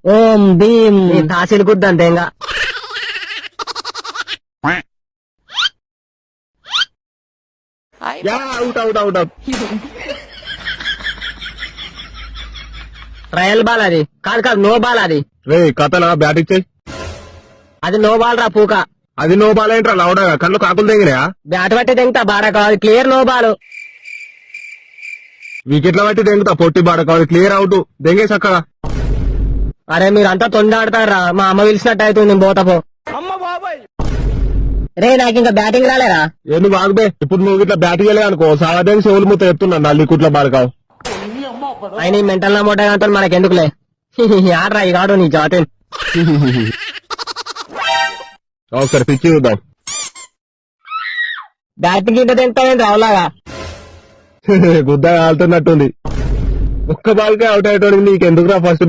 ఓం భీం తాసిల్ కుద్దంతే ఇంకా out out out out. Trial ball అది కాదు నో బాల్ అది రే కథనా బ్యాట్ ఇచ్చేయి. అది నో బాల్ రా పూక అది నో బాల్ ఏంట్రా లౌడగా కళ్ళు కాకులు తెగినాయా? బ్యాట్ పట్టి తెంగుతా బాడక అది క్లియర్ నో బాల్ వికెట్ల బట్టి దెంగుతా పొట్టి బాడక క్లియర్ అవుట్ దెంగేసి అక్కడ. అరే మీరంతా తొండాడతారా మా అమ్మ పిలిచినట్టు అవుతుంది నేను పోతాపో రే నాకు ఇంకా బ్యాటింగ్ రాలేరా ఎందుకు బాగుబే ఇప్పుడు నువ్వు ఇట్లా బ్యాట్ చేయలే అనుకో సాధారణ చెవులు ముత్త చెప్తున్నా నల్లి కుట్ల బాడకావు. అయిన ఈ మెంటల్ నా మోటా అంతా మనకెందుకులే ఆడరా ఈ కాడు నీ జాతి ఒకసారి పిచ్చి చూద్దాం. బ్యాటింగ్ ఇంత తెంగుతావేంటి రావులాగా గుద్ద కాలుతున్నట్టుంది. ఒక్క బాల్కే అవుట్ అయ్యేటోడికి నీకెందుకురా ఫస్ట్